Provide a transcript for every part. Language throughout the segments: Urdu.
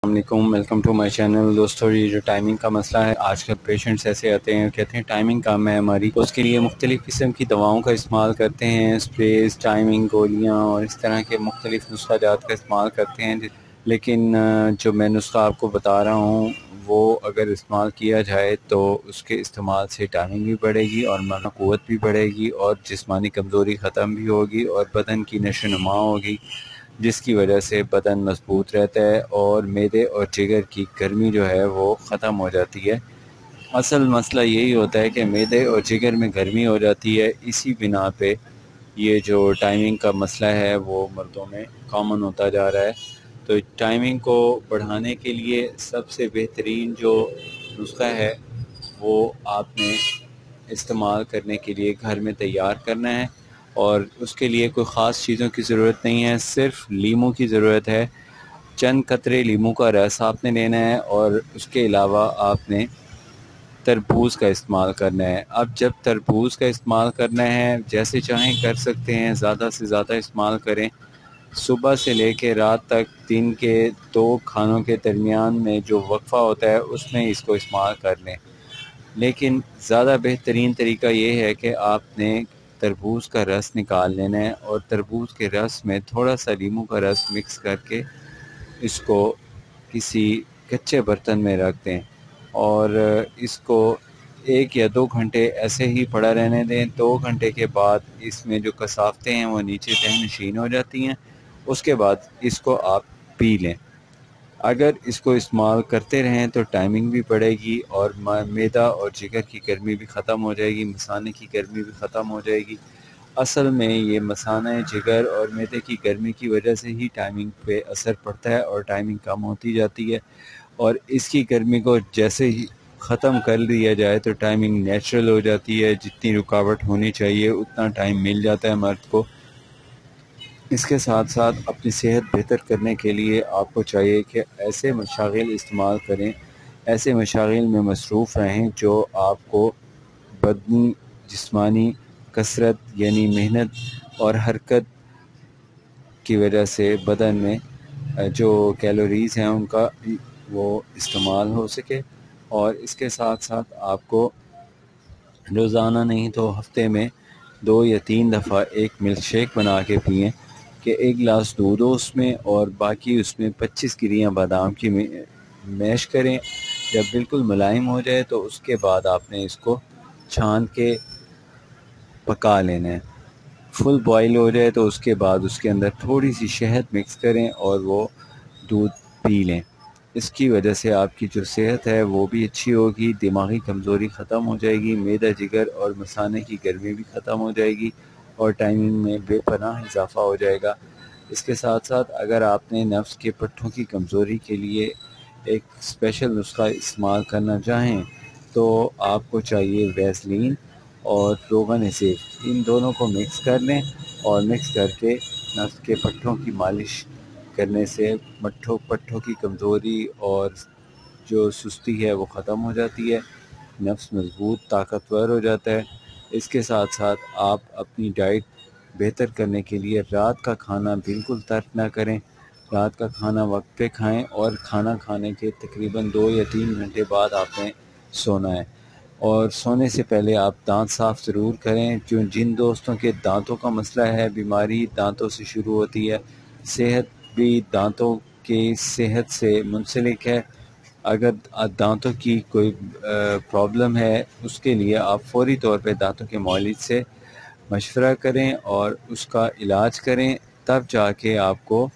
السلام علیکم، ویلکم ٹو مائی چینل۔ دوستو، یہ جو ٹائمنگ کا مسئلہ ہے، آج کل پیشنٹس ایسے آتے ہیں کہتے ہیں ٹائمنگ کم ہے ہماری، اس کے لیے مختلف قسم کی دواؤں کا استعمال کرتے ہیں، اسپریز، ٹائمنگ گولیاں اور اس طرح کے مختلف نسخہ جات کا استعمال کرتے ہیں، لیکن جو میں نسخہ آپ کو بتا رہا ہوں وہ اگر استعمال کیا جائے تو اس کے استعمال سے ٹائمنگ بھی بڑھے گی اور مرنا قوت بھی بڑھے گی اور جسمانی کمزوری ختم بھی ہوگی اور بدن کی نشو و نما ہوگی، جس کی وجہ سے بدن مضبوط رہتا ہے اور معدے اور جگر کی گرمی جو ہے وہ ختم ہو جاتی ہے۔ اصل مسئلہ یہی ہوتا ہے کہ معدے اور جگر میں گرمی ہو جاتی ہے، اسی بنا پہ یہ جو ٹائمنگ کا مسئلہ ہے وہ مردوں میں کامن ہوتا جا رہا ہے۔ تو ٹائمنگ کو بڑھانے کے لیے سب سے بہترین جو نسخہ ہے وہ آپ نے استعمال کرنے کے لیے گھر میں تیار کرنا ہے، اور اس کے لیے کوئی خاص چیزوں کی ضرورت نہیں ہے، صرف لیموں کی ضرورت ہے۔ چند قطرے لیموں کا رس آپ نے لینا ہے اور اس کے علاوہ آپ نے تربوز کا استعمال کرنا ہے۔ اب جب تربوز کا استعمال کرنا ہے جیسے چاہیں کر سکتے ہیں، زیادہ سے زیادہ استعمال کریں۔ صبح سے لے کے رات تک دن کے 2 کھانوں کے درمیان میں جو وقفہ ہوتا ہے اس میں اس کو استعمال کر لیں، لیکن زیادہ بہترین طریقہ یہ ہے کہ آپ نے تربوز کا رس نکال لینا ہے اور تربوز کے رس میں تھوڑا سا لیموں کا رس مکس کر کے اس کو کسی کچے برتن میں رکھ دیں اور اس کو 1 یا 2 گھنٹے ایسے ہی پڑا رہنے دیں۔ 2 گھنٹے کے بعد اس میں جو کثافتیں ہیں وہ نیچے تہ نشین ہو جاتی ہیں، اس کے بعد اس کو آپ پی لیں۔ اگر اس کو استعمال کرتے رہیں تو ٹائمنگ بھی بڑھے گی اور معدہ اور جگر کی گرمی بھی ختم ہو جائے گی، مثانے کی گرمی بھی ختم ہو جائے گی۔ اصل میں یہ مثانہ جگر اور معدے کی گرمی کی وجہ سے ہی ٹائمنگ پہ اثر پڑتا ہے اور ٹائمنگ کم ہوتی جاتی ہے، اور اس کی گرمی کو جیسے ہی ختم کر دیا جائے تو ٹائمنگ نیچرل ہو جاتی ہے، جتنی رکاوٹ ہونی چاہیے اتنا ٹائم مل جاتا ہے مرد کو۔ اس کے ساتھ ساتھ اپنی صحت بہتر کرنے کے لیے آپ کو چاہیے کہ ایسے مشاغل استعمال کریں، ایسے مشاغل میں مصروف رہیں جو آپ کو بدنی جسمانی کثرت یعنی محنت اور حرکت کی وجہ سے بدن میں جو کیلوریز ہیں ان کا وہ استعمال ہو سکے، اور اس کے ساتھ ساتھ آپ کو روزانہ نہیں تو ہفتے میں 2 یا 3 دفعہ ایک ملک شیک بنا کے پئیں کہ 1 گلاس دودھ ہو اس میں اور باقی اس میں 25 گریاں بادام کی میش کریں۔ جب بالکل ملائم ہو جائے تو اس کے بعد آپ نے اس کو چھان کے پکا لینا ہے۔ فل بوائل ہو جائے تو اس کے بعد اس کے اندر تھوڑی سی شہد مکس کریں اور وہ دودھ پی لیں۔ اس کی وجہ سے آپ کی جو صحت ہے وہ بھی اچھی ہوگی، دماغی کمزوری ختم ہو جائے گی، معدہ جگر اور مثانے کی گرمی بھی ختم ہو جائے گی اور ٹائمنگ میں بے پناہ اضافہ ہو جائے گا۔ اس کے ساتھ ساتھ اگر آپ نے نفس کے پٹھوں کی کمزوری کے لیے ایک اسپیشل نسخہ استعمال کرنا چاہیں تو آپ کو چاہیے ویسلین اور روغن سیب، ان دونوں کو مکس کر لیں اور مکس کر کے نفس کے پٹھوں کی مالش کرنے سے پٹھوں کی کمزوری اور جو سستی ہے وہ ختم ہو جاتی ہے، نفس مضبوط طاقتور ہو جاتا ہے۔ اس کے ساتھ ساتھ آپ اپنی ڈائٹ بہتر کرنے کے لیے رات کا کھانا بالکل ترک نہ کریں، رات کا کھانا وقت پہ کھائیں اور کھانا کھانے کے تقریباً 2 یا 3 گھنٹے بعد آپ نے سونا ہے، اور سونے سے پہلے آپ دانت صاف ضرور کریں۔ جن دوستوں کے دانتوں کا مسئلہ ہے، بیماری دانتوں سے شروع ہوتی ہے، صحت بھی دانتوں کی صحت سے منسلک ہے۔ اگر دانتوں کی کوئی پرابلم ہے اس کے لیے آپ فوری طور پہ دانتوں کے معالج سے مشورہ کریں اور اس کا علاج کریں، تب جا کے آپ کو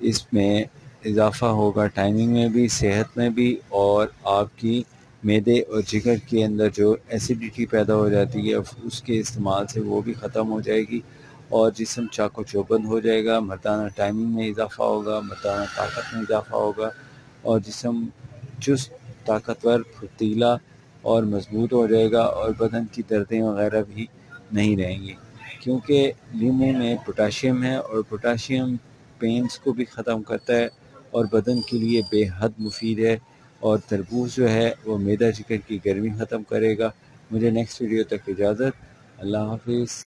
اس میں اضافہ ہوگا، ٹائمنگ میں بھی، صحت میں بھی، اور آپ کی معدے اور جگر کے اندر جو ایسیڈیٹی پیدا ہو جاتی ہے اس کے استعمال سے وہ بھی ختم ہو جائے گی اور جسم چاق و چوبند ہو جائے گا، مردانہ ٹائمنگ میں اضافہ ہوگا، مردانہ طاقت میں اضافہ ہوگا اور جسم چست، طاقتور، پھرتیلا اور مضبوط ہو جائے گا، اور بدن کی دردیں وغیرہ بھی نہیں رہیں گی، کیونکہ لیموں میں پوٹاشیم ہے اور پوٹاشیم پینز کو بھی ختم کرتا ہے اور بدن کے لیے بے حد مفید ہے، اور تربوز جو ہے وہ معدہ جگر کی گرمی ختم کرے گا۔ مجھے نیکسٹ ویڈیو تک اجازت، اللہ حافظ۔